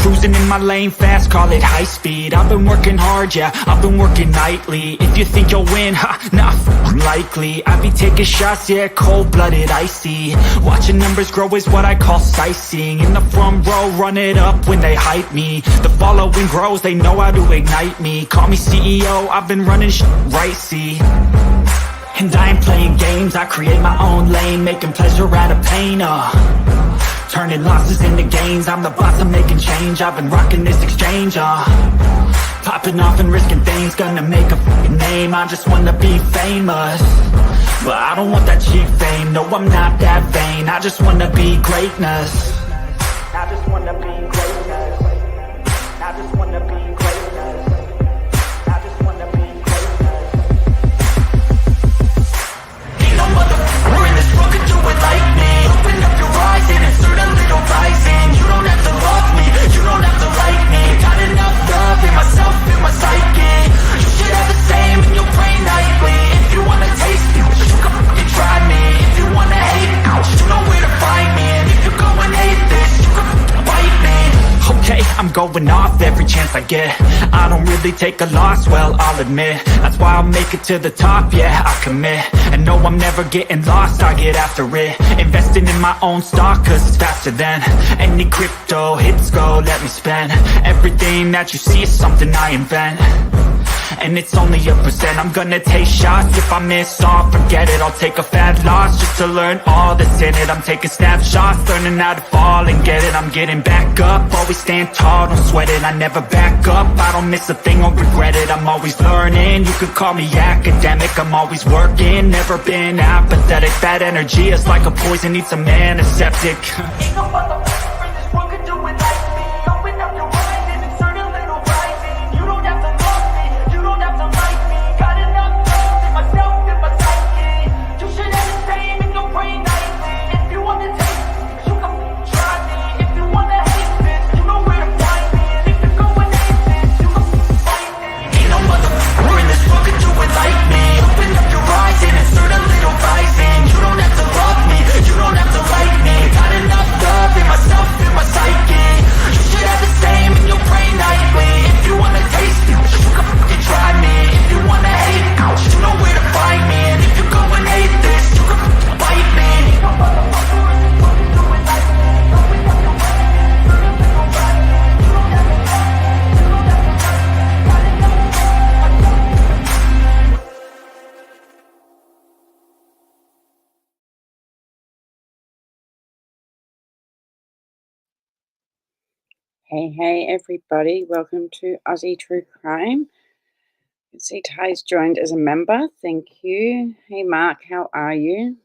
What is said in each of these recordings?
cruising in my lane fast, call it high speed. I've been working hard, yeah, I've been working nightly. If you think you'll win, ha, nah, unlikely. I be taking shots, yeah, cold-blooded, icy. Watching numbers grow is what I call sightseeing. In the front row, run it up when they hype me. The following grows, they know how to ignite me. Call me CEO, I've been running right, see. And I ain't playing games, I create my own lane, making pleasure out of pain, turning losses into gains. I'm the boss, I'm making change. I've been rocking this exchange, popping off and risking things. Gonna make a fucking name, I just wanna be famous. But I don't want that cheap fame, no, I'm not that vain. I just wanna be greatness. I just wanna be greatness. I just wanna be greatness. I just wanna be greatness. Ain't no motherfucker in this world could do it like me. Open up your eyes and insert a little rising. You don't have to love me, you don't have to like me. Got enough love in myself, in my psyche. You should have the same in your brain nightly. If you wanna taste me, you can fucking try me. If you wanna hate me, you know where to find me. And if you go and hate this, you can fucking bite me. Okay, I'm going off every chance I get. I don't really take a loss, well, I'll admit. That's why I'll make it to the top, yeah, I commit. And no, I'm never getting lost, I get after it. Investing in my own stock, cause it's faster than any crypto hits go, let me spend. Everything that you see is something I invent. And it's only a percent. I'm gonna take shots. If I miss all, forget it. I'll take a fat loss just to learn all that's in it. I'm taking snapshots, learning how to fall and get it. I'm getting back up, always stand tall, don't sweat it. I never back up, I don't miss a thing or regret it. I'm always learning, you could call me academic. I'm always working, never been apathetic. That energy is like a poison, needs some antiseptic. Ain't no motherfucker in this world could do it like me. Open up your eyes and insert a little rising. You don't have to love me, you don't have to like me. Got enough love in myself, in my psyche. You should have the same in your brain nightly. If you wanna taste me, you can try me. If you wanna hate this, you know where to find me. And if you go and hate this, you can fight me. Ain't no motherfucker in this world could do it like me. Open up your eyes and insert a little rising. You don't have to love me, you don't have to like me. Got enough love in myself, in my psyche. You should have the same in your brain nightly. If you wanna taste me, you can fucking try me. If you wanna hate me, you know where to find me. And if you go and hate this, you can fucking bite me. Ain't no motherfucker in this world can do it like me. Open up your eyes and insert a little rising. You don't have to love me, you don't have to like me. Got enough love. Hey everybody, welcome to Aussie True Crime. You can see Ty's joined as a member, thank you. Hey Mark, how are you?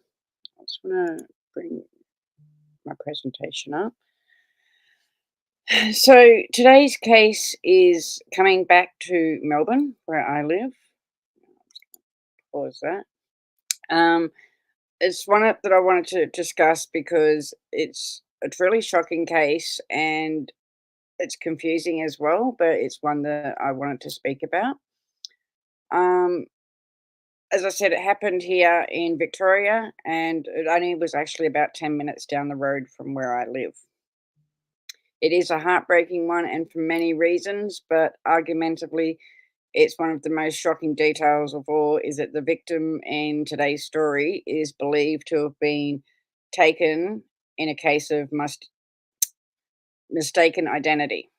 I just want to bring my presentation up. So today's case is coming back to Melbourne, where I live. Pause that. It's one that I wanted to discuss because it's a really shocking case and it's confusing as well, but it's one that I wanted to speak about. As I said, it happened here in Victoria, and it only was actually about 10 minutes down the road from where I live. It is a heartbreaking one, and for many reasons, but argumentatively, it's one of the most shocking details of all is that the victim in today's story is believed to have been taken in a case of mistaken identity.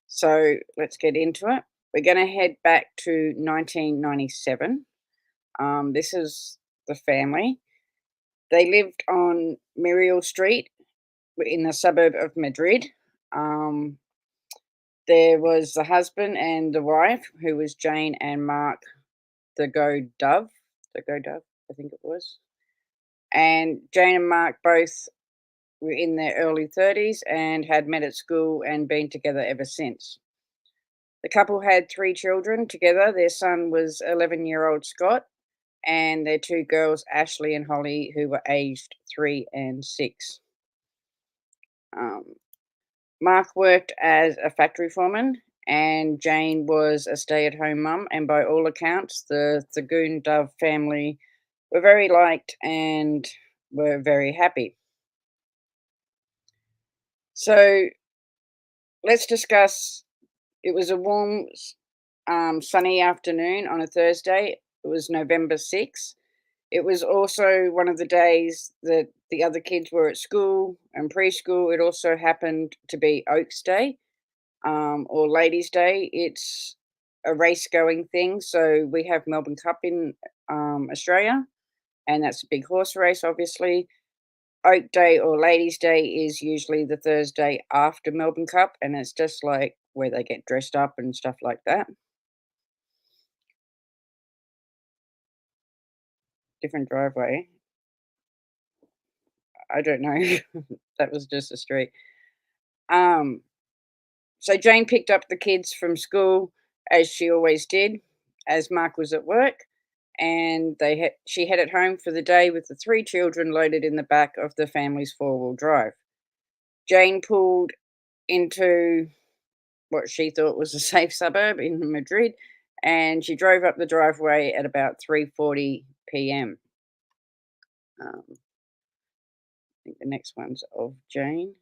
So let's get into it. We're going to head back to 1997. This is the family. They lived on Muriel Street in the suburb of Madrid. There was the husband and the wife, who was Jane and Mark Thurgood-Dove, I think it was. And Jane and Mark both were in their early 30s and had met at school and been together ever since. The couple had 3 children together. Their son was 11-year-old Scott, and their 2 girls, Ashley and Holly, who were aged 3 and 6. Mark worked as a factory foreman, and Jane was a stay-at-home mum, and by all accounts, the Thurgood-Dove family were very liked and were very happy. So let's discuss. It was a warm, sunny afternoon on a Thursday. It was November 6th. It was also one of the days that the other kids were at school and preschool. It also happened to be Oaks Day, or Ladies' Day. It's a race going thing. So we have Melbourne Cup in Australia, and that's a big horse race, obviously. Oak Day or Ladies' Day is usually the Thursday after Melbourne Cup, and it's just like where they get dressed up and stuff like that. Different driveway. I don't know. That was just a street. Um, so Jane picked up the kids from school as she always did, as Mark was at work, and she headed home for the day with the three children loaded in the back of the family's four-wheel drive. Jane pulled into what she thought was a safe suburb in Madrid, and she drove up the driveway at about 3:40 p.m. I think the next one's of Jane.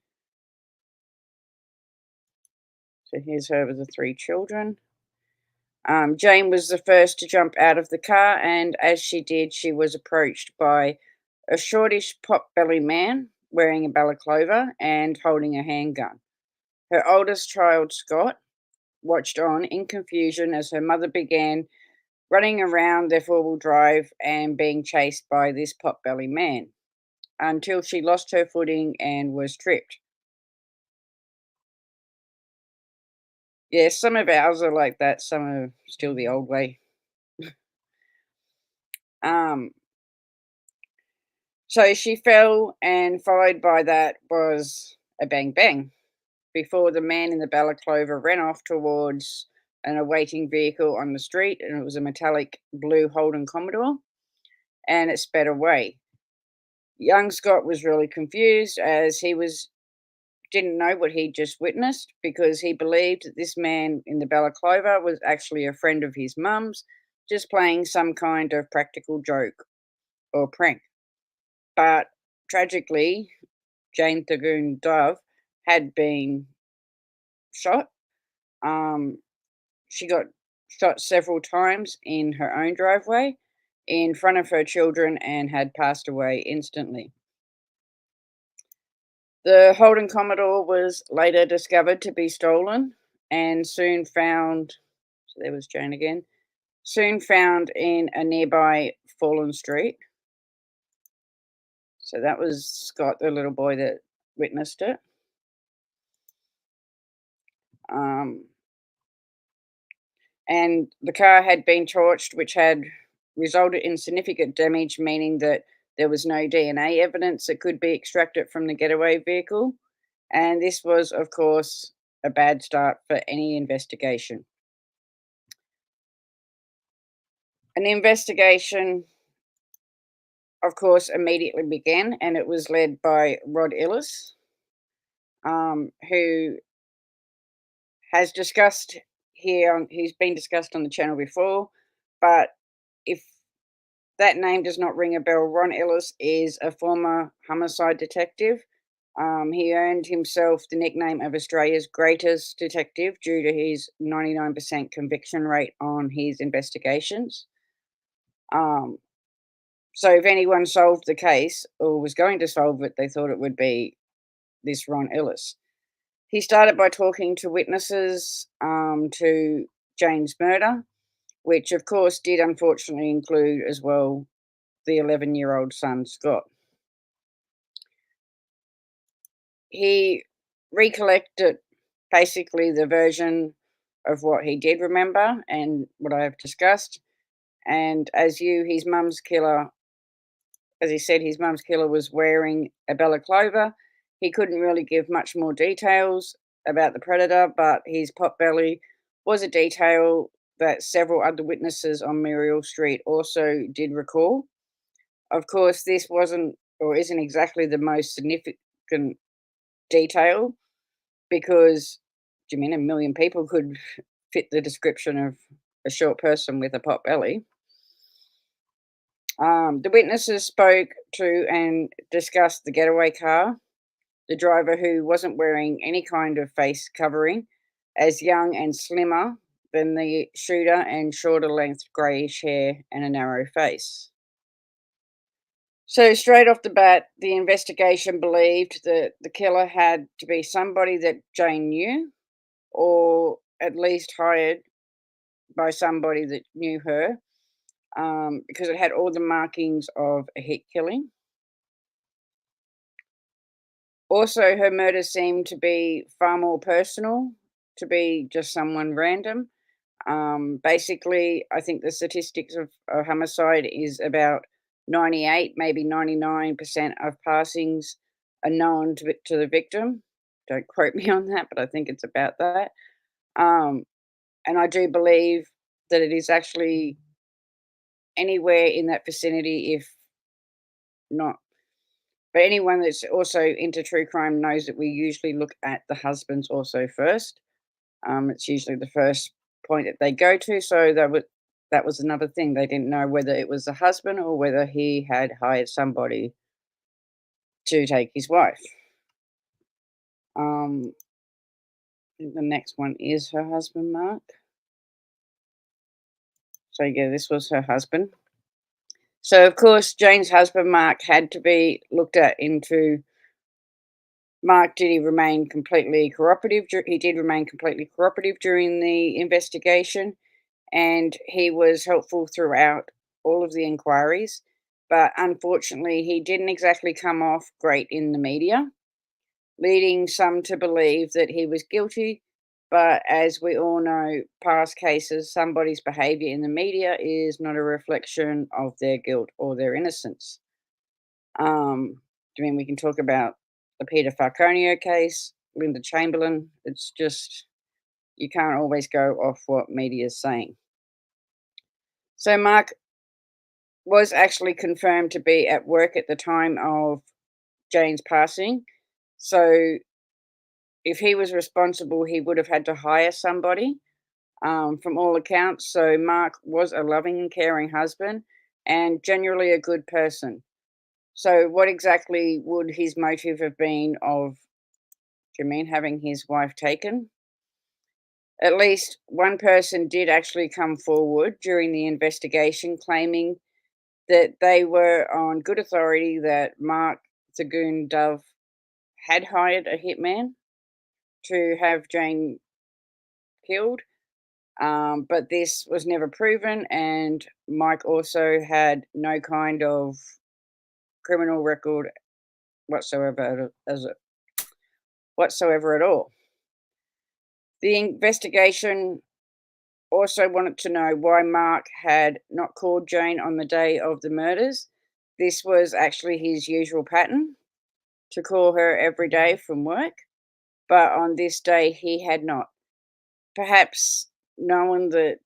So here's her with the three children. Jane was the first to jump out of the car, and as she did, she was approached by a shortish pot-belly man wearing a balaclava and holding a handgun. Her oldest child, Scott, watched on in confusion as her mother began running around their four-wheel drive and being chased by this pot-belly man until she lost her footing and was tripped. Yeah, some of ours are like that, some are still the old way. Um, so she fell, and followed by that was a bang bang before the man in the balaclava ran off towards an awaiting vehicle on the street, and it was a metallic blue Holden Commodore, and it sped away. Young Scott was really confused as he was didn't know what he'd just witnessed because he believed that this man in the balaclava was actually a friend of his mum's, just playing some kind of practical joke or prank. But tragically, Jane Thurgood-Dove had been shot. Um, she got shot several times in her own driveway in front of her children and had passed away instantly. The Holden Commodore was later discovered to be stolen and soon found, so there was Jane again, soon found in a nearby fallen street. So that was Scott, the little boy that witnessed it. Um, and the car had been torched, which had resulted in significant damage, meaning that there was no DNA evidence that could be extracted from the getaway vehicle. And this was, of course, a bad start for any investigation. An investigation, of course, immediately began, and it was led by Rod Ellis, who has discussed he's been discussed on the channel before, but if that name does not ring a bell, Ron Ellis is a former homicide detective. He earned himself the nickname of Australia's greatest detective due to his 99% conviction rate on his investigations. Um, so if anyone solved the case or was going to solve it, they thought it would be this Ron Ellis. He started by talking to witnesses to Jane's murder, which of course did unfortunately include as well the 11-year-old son, Scott. He recollected basically the version of what he did remember and what I have discussed. And his mum's killer, as he said, his mum's killer was wearing a balaclava. He couldn't really give much more details about the predator, but his potbelly was a detail that several other witnesses on Muriel Street also did recall. Of course, this wasn't or isn't exactly the most significant detail because, do you mean a million people could fit the description of a short person with a pot belly? The witnesses spoke to and discussed the getaway car, the driver, who wasn't wearing any kind of face covering, as young and slimmer than the shooter and shorter length greyish hair and a narrow face. So, straight off the bat, the investigation believed that the killer had to be somebody that Jane knew, or at least hired by somebody that knew her, because it had all the markings of a hit killing. Also, her murder seemed to be far more personal, to be just someone random. Basically, I think the statistics of a homicide is about 98, maybe 99% of passings are known to the victim. Don't quote me on that, but I think it's about that. Um, and I do believe that it is actually anywhere in that vicinity, if not. But anyone that's also into true crime knows that we usually look at the husbands also first. It's usually the first point that they go to. So that was another thing. They didn't know whether it was the husband or whether he had hired somebody to take his wife. I think the next one is her husband, Mark. So yeah, this was her husband. So of course, Jane's husband, Mark, had to be looked at into. Mark, did he remain completely cooperative? He did remain completely cooperative during the investigation, and he was helpful throughout all of the inquiries. But unfortunately, he didn't exactly come off great in the media, leading some to believe that he was guilty. But as we all know, past cases, somebody's behaviour in the media is not a reflection of their guilt or their innocence. I mean, we can talk about the Peter Falconio case, Linda Chamberlain. It's just, you can't always go off what media is saying. So Mark was actually confirmed to be at work at the time of Jane's passing. So if he was responsible, he would have had to hire somebody, from all accounts. So Mark was a loving and caring husband and generally a good person. So what exactly would his motive have been of, do you mean having his wife taken? At least one person did actually come forward during the investigation claiming that they were on good authority that Mark Thurgood-Dove had hired a hitman to have Jane killed, but this was never proven, and Mike also had no kind of criminal record whatsoever whatsoever at all. The investigation also wanted to know why Mark had not called Jane on the day of the murders. This was actually his usual pattern, to call her every day from work, but on this day he had not. Perhaps knowing that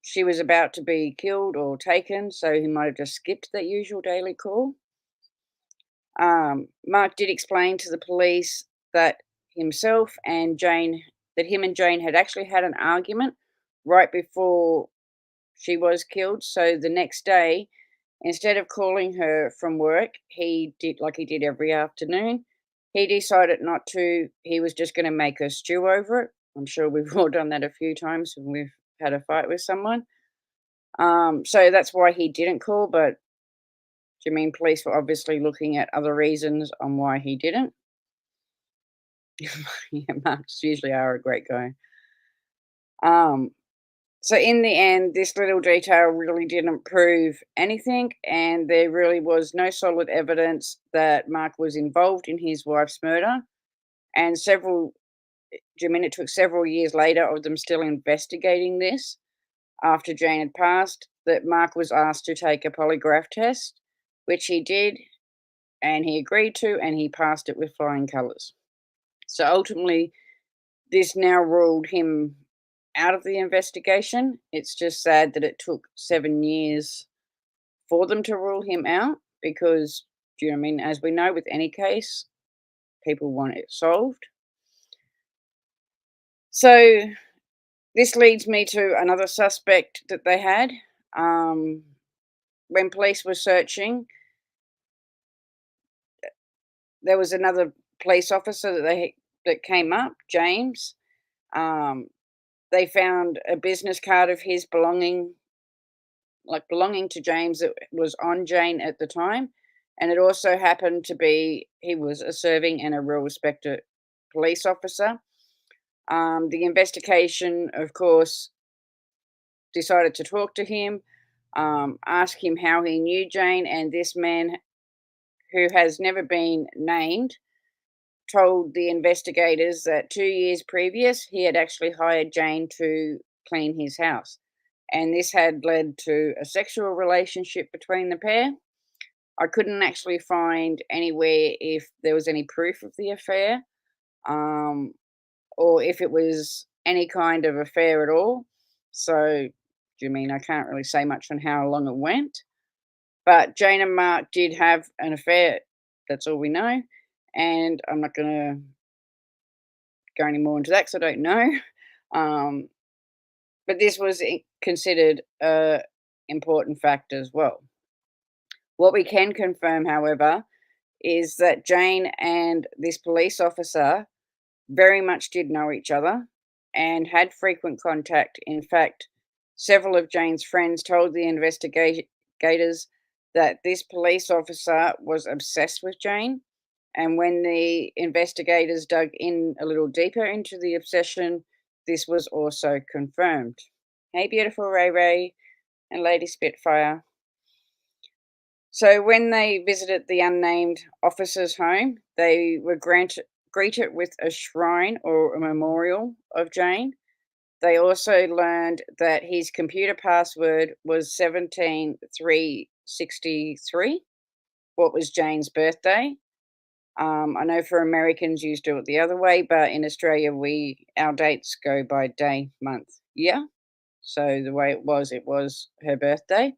she was about to be killed or taken, so he might have just skipped that usual daily call. Mark did explain to the police that himself and Jane, that him and Jane had actually had an argument right before she was killed. So the next day, instead of calling her from work, he did like he did every afternoon. He decided not to. He was just going to make her stew over it. I'm sure we've all done that a few times when we've had a fight with someone. So that's why he didn't call. But do you mean police were obviously looking at other reasons on why he didn't? Yeah, Marks usually are a great guy. So in the end, this little detail really didn't prove anything, and there really was no solid evidence that Mark was involved in his wife's murder. And it took several years later of them still investigating this after Jane had passed, that Mark was asked to take a polygraph test, which he did, and he agreed to, and he passed it with flying colours. So ultimately, this now ruled him out of the investigation. It's just sad that it took 7 years for them to rule him out because, do you know what I mean? As we know, with any case, people want it solved. So this leads me to another suspect that they had. When police were searching, there was another police officer that came up, James. Um, they found a business card of his belonging to James that was on Jane at the time, and it also happened to be he was a serving and a real respected police officer. The investigation, of course, decided to talk to him, ask him how he knew Jane, and this man, who has never been named, told the investigators that 2 years previous he had actually hired Jane to clean his house. And this had led to a sexual relationship between the pair. I couldn't actually find anywhere if there was any proof of the affair, um, or if it was any kind of affair at all. So, do you mean I can't really say much on how long it went? But Jane and Mark did have an affair. That's all we know. And I'm not going to go any more into that because I don't know. Um, but this was considered a important fact as well. What we can confirm, however, is that Jane and this police officer very much did know each other and had frequent contact. In fact, several of Jane's friends told the investigators that this police officer was obsessed with Jane. And when the investigators dug in a little deeper into the obsession, this was also confirmed. Hey, beautiful Ray Ray and Lady Spitfire. So when they visited the unnamed officer's home, they were greeted with a shrine or a memorial of Jane. They also learned that his computer password was 17363, what was Jane's birthday. I know for Americans you do it the other way, but in Australia our dates go by day, month, year. So the way it was her birthday.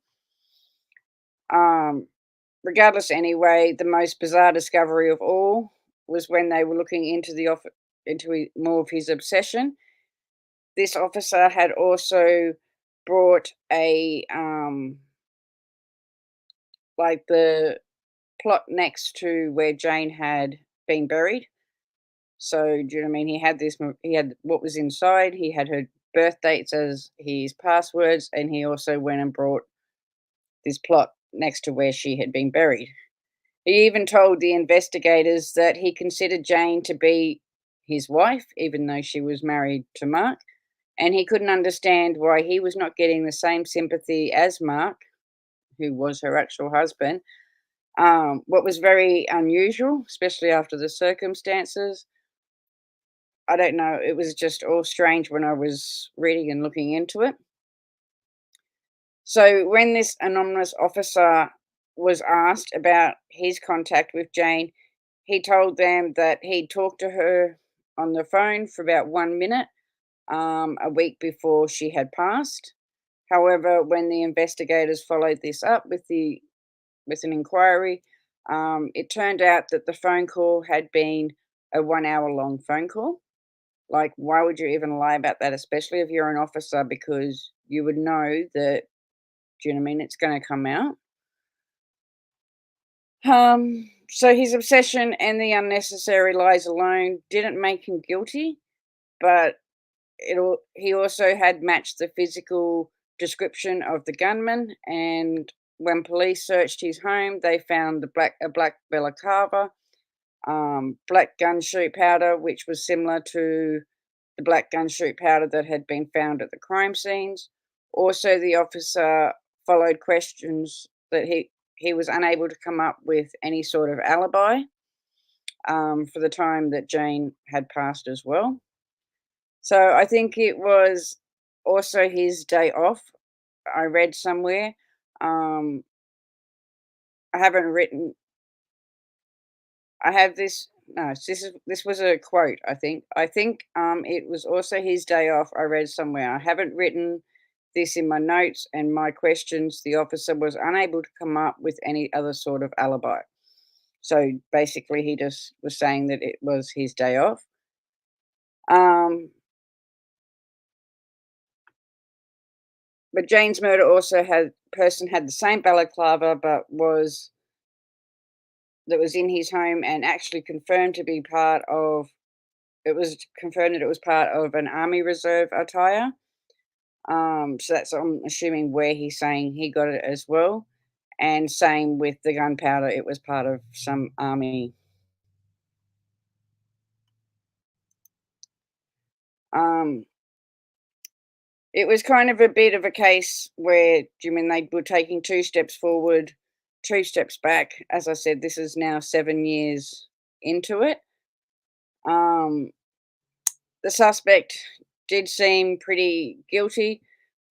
Regardless, anyway, the most bizarre discovery of all was when they were looking into more of his obsession. This officer had also brought like the plot next to where Jane had been buried. So, do you know what I mean? He had what was inside, he had her birth dates as his passwords, and he also went and brought this plot next to where she had been buried. He even told the investigators that he considered Jane to be his wife, even though she was married to Mark, and he couldn't understand why he was not getting the same sympathy as Mark, who was her actual husband. What was very unusual, especially after the circumstances. I don't know, it was just all strange when I was reading and looking into it. So when this anonymous officer was asked about his contact with Jane, he told them that he'd talked to her on the phone for about 1 minute a week before she had passed. However, when the investigators followed this up with an inquiry, it turned out that the phone call had been a 1 hour long phone call. Like, why would you even lie about that, especially if you're an officer, because you would know that, do you know what I mean, it's going to come out. So his obsession and the unnecessary lies alone didn't make him guilty, but he also had matched the physical description of the gunman, and when police searched his home, they found a black balaclava, black gun shoot powder, which was similar to the black gun shoot powder that had been found at the crime scenes. Also, the officer followed questions that he was unable to come up with any sort of alibi for the time that Jane had passed as well. So I think it was also his day off. I read somewhere. Um, I haven't written. I have this. No, this was a quote. I think it was also his day off. I read somewhere. I haven't written this in my notes and my questions. The officer was unable to come up with any other sort of alibi. So basically, he just was saying that it was his day off. But Jane's murder also had the same balaclava, but was that was in his home and actually confirmed to be part of it was confirmed that it was part of an Army Reserve attire. So that's I'm assuming where he's saying he got it as well. And same with the gunpowder, it was part of some army. Um, it was kind of a bit of a case where, do you mean they were taking 2 steps forward, 2 steps back? As I said, this is now 7 years into it. Um, the suspect did seem pretty guilty,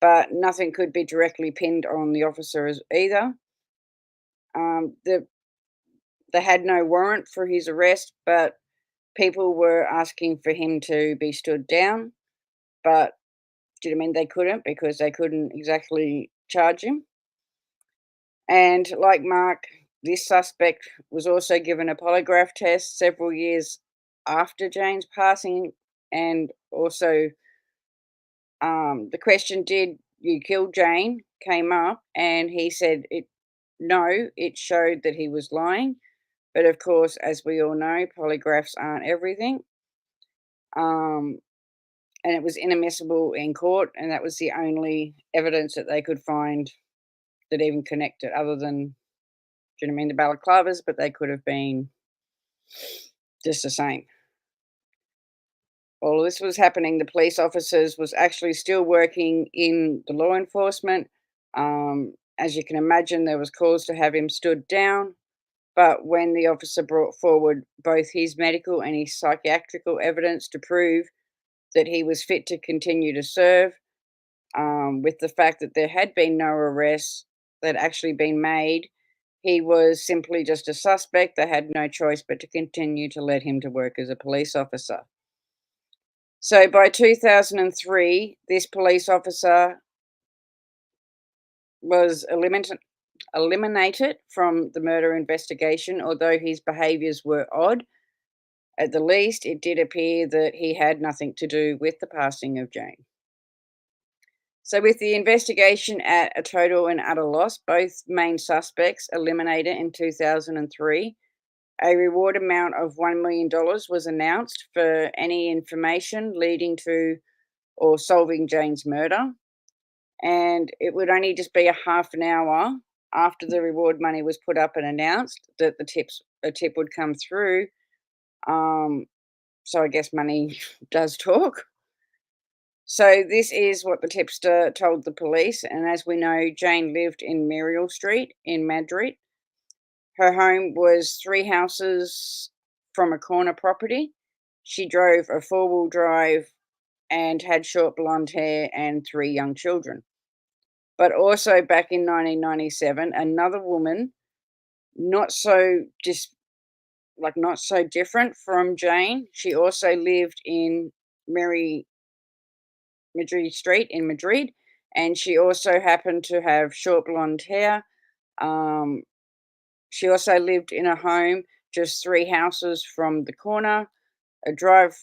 but nothing could be directly pinned on the officers either. The They had no warrant for his arrest, but people were asking for him to be stood down. But do you know what I mean they couldn't because they couldn't exactly charge him? And like Mark, this suspect was also given a polygraph test several years after Jane's passing, and also the question, "Did you kill Jane?" came up, and he said it. No, it showed that he was lying. But of course, as we all know, polygraphs aren't everything. Um, and it was inadmissible in court, and that was the only evidence that they could find that even connected, other than, do you know what I mean, the balaclavas, but they could have been just the same. While this was happening, the police officers was actually still working in the law enforcement. As you can imagine, there was cause to have him stood down. But when the officer brought forward both his medical and his psychiatrical evidence to prove that he was fit to continue to serve, with the fact that there had been no arrests that had actually been made, he was simply just a suspect. They had no choice but to continue to let him to work as a police officer. So by 2003, this police officer was eliminated from the murder investigation, although his behaviours were odd. At the least, it did appear that he had nothing to do with the passing of Jane. So, with the investigation at a total and utter loss, both main suspects eliminated in 2003, a reward amount of $1 million was announced for any information leading to or solving Jane's murder. And it would only just be a half an hour after the reward money was put up and announced that a tip would come through. Um, so I guess money does talk. So this is what the tipster told the police, and as we know, Jane lived in Muriel Street in Madrid. Her home was 3 houses from a corner property. She drove a 4-wheel drive and had short blonde hair and 3 young children. But also back in 1997, another woman, not so not so different from Jane. She also lived in Mary Madrid Street in Madrid, and she also happened to have short blonde hair. Um, she also lived in a home just 3 houses from the corner. A drive.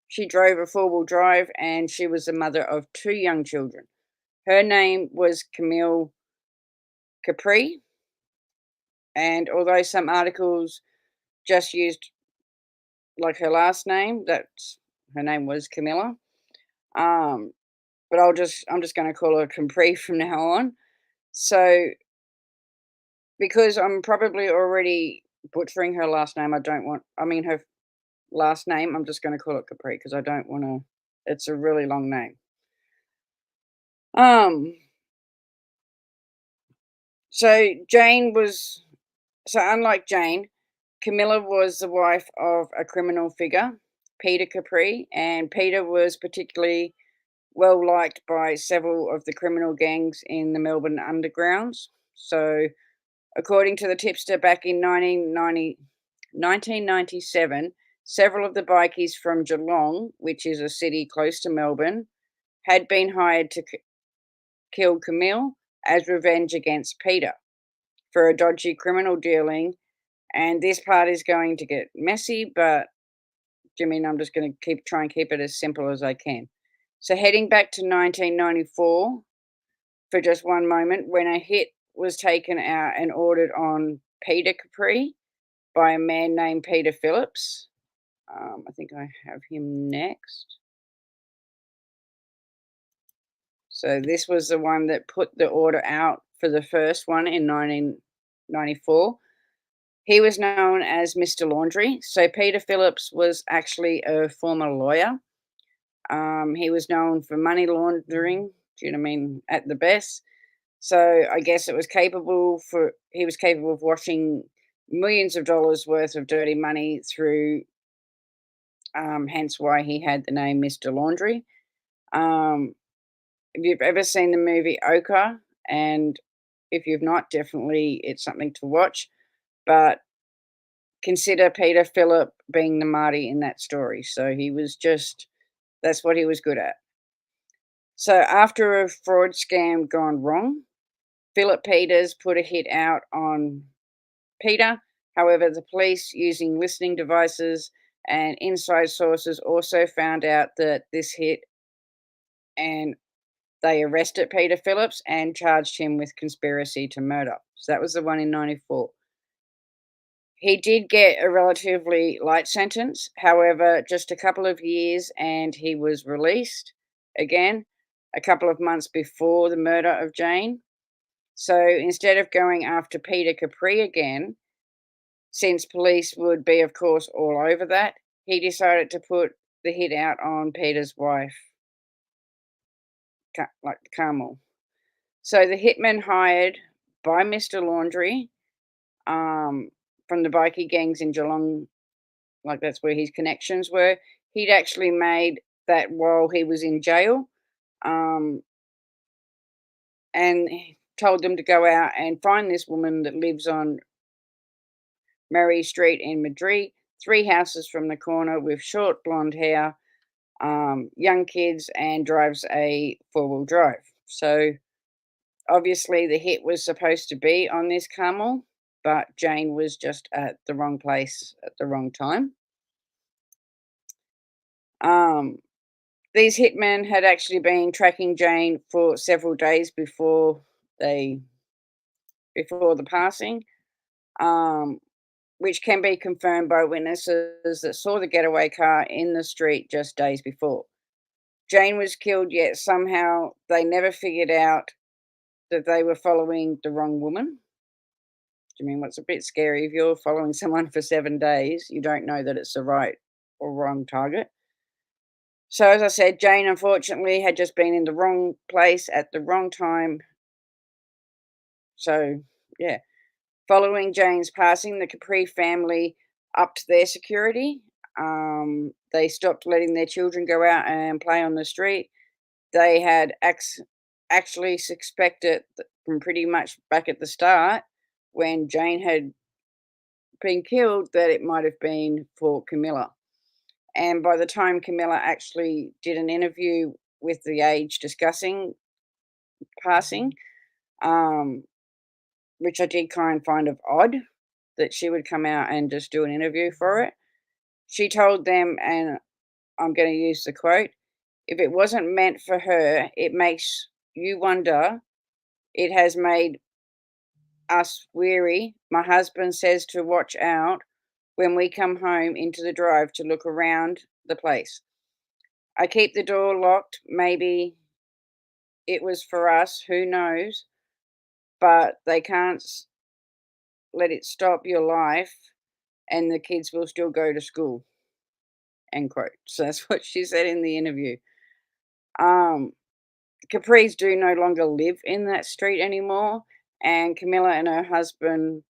She drove a 4-wheel drive, and she was the mother of 2 young children. Her name was Camille Capri, and although some articles just used like her last name, that's her name was Camilla. Um, but I'm just going to call her Capri from now on. So because I'm probably already butchering her last name, her last name, I'm just going to call it Capri because I don't want to. It's a really long name. Um, so Jane was so unlike Jane, Camilla was the wife of a criminal figure, Peter Capri, and Peter was particularly well liked by several of the criminal gangs in the Melbourne undergrounds. So, according to the tipster back in 1997, several of the bikies from Geelong, which is a city close to Melbourne, had been hired to kill Camille as revenge against Peter for a dodgy criminal dealing. And this part is going to get messy, but Jimmy, I'm just going to try and keep it as simple as I can. So heading back to 1994 for just one moment, when a hit was taken out and ordered on Peter Capri by a man named Peter Phillips. I think I have him next. So this was the one that put the order out for the first one in 1994. He was known as Mr. Laundry. So Peter Phillips was actually a former lawyer. He was known for money laundering, do you know what I mean, at the best. So I guess he was capable of washing millions of dollars worth of dirty money through, hence why he had the name Mr. Laundry. Um, if you've ever seen the movie Ochre, and if you've not, definitely it's something to watch. But consider Peter Phillip being the Marty in that story. So that's what he was good at. So after a fraud scam gone wrong, Philip Peters put a hit out on Peter. However, the police, using listening devices and inside sources, also found out that this hit, and they arrested Peter Phillips and charged him with conspiracy to murder. So that was the one in 94. He did get a relatively light sentence, however, just a couple of years, and he was released again a couple of months before the murder of Jane. So instead of going after Peter Capri again, since police would be, of course, all over that, he decided to put the hit out on Peter's wife, like Carmel. So the hitman hired by Mr. Laundry, um, from the bikie gangs in Geelong, like that's where his connections were. He'd actually made that while he was in jail, um, and he told them to go out and find this woman that lives on Mary Street in Madrid, 3 houses from the corner, with short blonde hair, young kids, and drives a 4-wheel drive. So obviously the hit was supposed to be on this Carmel, but Jane was just at the wrong place at the wrong time. Um, these hitmen had actually been tracking Jane for several days before the passing, um, which can be confirmed by witnesses that saw the getaway car in the street just days before. Jane was killed, yet somehow they never figured out that they were following the wrong woman. I mean, what's a bit scary if you're following someone for 7 days, you don't know that it's the right or wrong target. So, as I said, Jane unfortunately had just been in the wrong place at the wrong time. So, yeah. Following Jane's passing, the Capri family upped their security. They stopped letting their children go out and play on the street. They had actually suspected from pretty much back at the start, when Jane had been killed, that it might have been for Camilla. And by the time Camilla actually did an interview with The Age discussing passing, um, which I did kind of find of odd that she would come out and just do an interview for it. She told them, and I'm going to use the quote, "If it wasn't meant for her, it makes you wonder. It has made us weary. My husband says to watch out when we come home into the drive to look around the place. I keep the door locked. Maybe it was for us, who knows? But they can't let it stop your life, and the kids will still go to school." End quote. So that's what she said in the interview. Um, Capri's do no longer live in that street anymore, and Camilla and her husband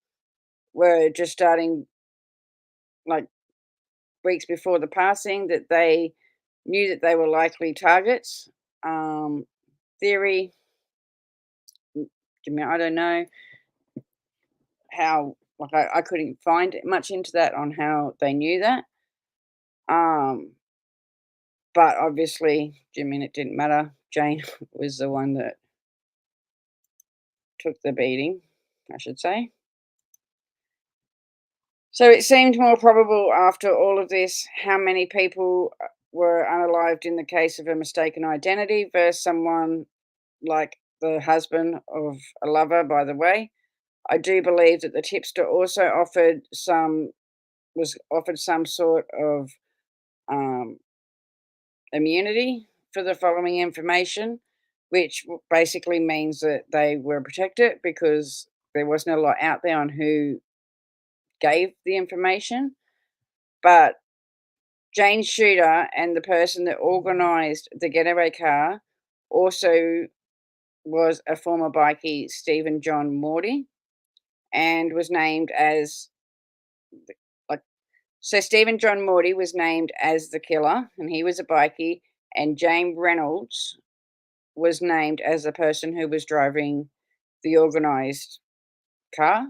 were just starting, like, weeks before the passing, that they knew that they were likely targets. Theory, I mean, I don't know how, like, I couldn't find much into that on how they knew that. Um, but obviously, I mean, it didn't matter. Jane was the one that took the beating, I should say. So it seemed more probable after all of this how many people were unalived in the case of a mistaken identity versus someone like the husband of a lover, by the way, I do believe that the tipster also was offered some sort of um, immunity for the following information, which basically means that they were protected because there wasn't a lot out there on who gave the information. But Jane Shooter and the person that organised the getaway car also was a former bikie, Stephen John Morty, and was named as like so Stephen John Morty was named as the killer, and he was a bikie, and Jane Reynolds was named as the person who was driving the organised car.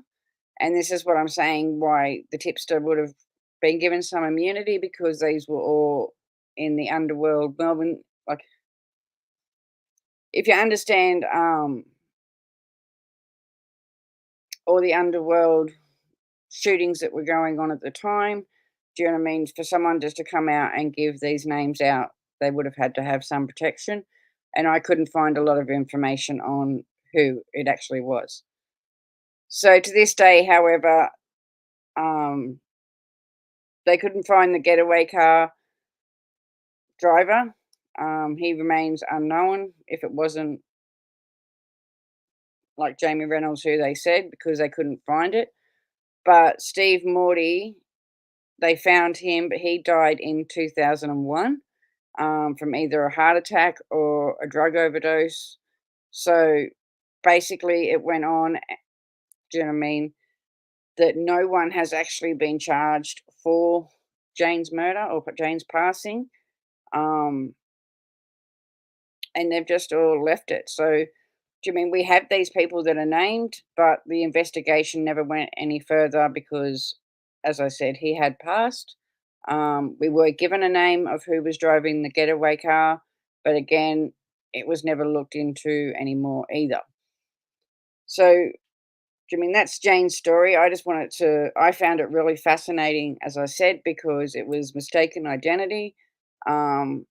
And this is what I'm saying why the tipster would have been given some immunity because these were all in the underworld Melbourne. Like, if you understand all the underworld shootings that were going on at the time, do you know what I mean? For someone just to come out and give these names out, they would have had to have some protection. And I couldn't find a lot of information on who it actually was. So to this day, however, um, they couldn't find the getaway car driver. He remains unknown if it wasn't like Jamie Reynolds, who they said, because they couldn't find it. But Steve Morty, they found him, but he died in 2001 from either a heart attack or a drug overdose. So basically, it went on, do you know what I mean? That no one has actually been charged for Jane's murder or for Jane's passing. Um, and they've just all left it. So, do you mean we have these people that are named, but the investigation never went any further because, as I said, he had passed. We were given a name of who was driving the getaway car, but again, it was never looked into anymore either. So, do you mean that's Jane's story? I found it really fascinating, as I said, because it was mistaken identity. Um,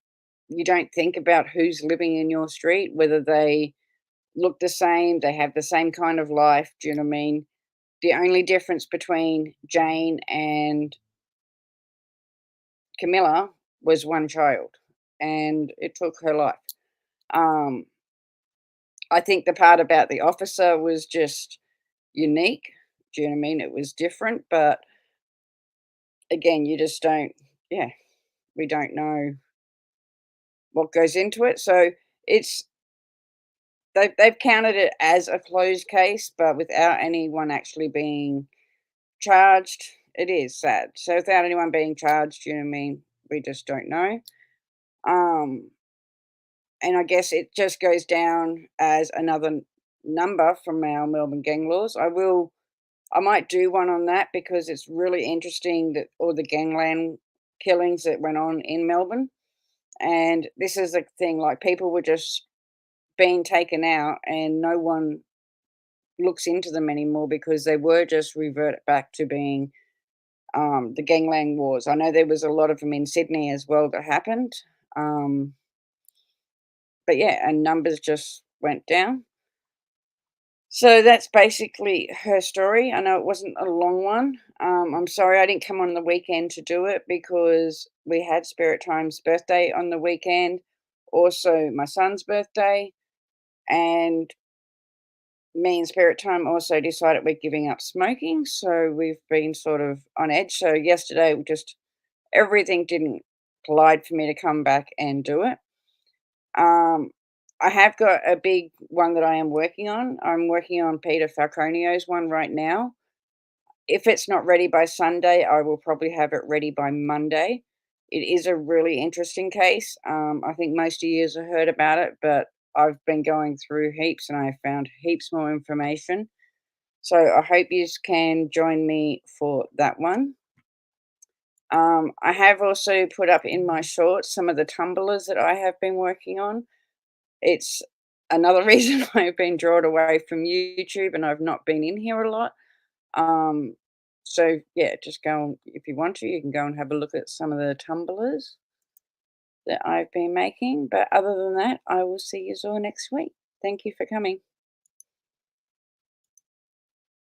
you don't think about who's living in your street, whether they look the same, they have the same kind of life. Do you know what I mean? The only difference between Jane and Camilla was one child, and it took her life. Um, I think the part about the officer was just unique. Do you know what I mean? It was different, but again, you just don't, yeah, we don't know what goes into it. So it's they've counted it as a closed case, but without anyone actually being charged. It is sad. So without anyone being charged, you know what I mean? We just don't know. Um, and I guess it just goes down as another number from our Melbourne gang laws. I might do one on that because it's really interesting that all the gangland killings that went on in Melbourne. And this is a thing, like people were just being taken out and no one looks into them anymore because they were just reverted back to being the gangland wars. I know there was a lot of them in Sydney as well that happened. Um, but yeah, and numbers just went down. So that's basically her story. I know it wasn't a long one. I'm sorry I didn't come on the weekend to do it because we had Spirit Time's birthday on the weekend, also my son's birthday, and me and Spirit Time also decided we're giving up smoking. So we've been sort of on edge. So yesterday, we just everything didn't collide for me to come back and do it. Um, I have got a big one that I am working on. I'm working on Peter Falconio's one right now. If it's not ready by Sunday, I will probably have it ready by Monday. It is a really interesting case. I think most of you have heard about it, but I've been going through heaps and I have found heaps more information. So I hope you can join me for that one. I have also put up in my shorts some of the tumblers that I have been working on. It's another reason I've been drawn away from YouTube and I've not been in here a lot. Um, so yeah, just go and if you want to, you can go and have a look at some of the tumblers that I've been making. But other than that, I will see you all next week. Thank you for coming.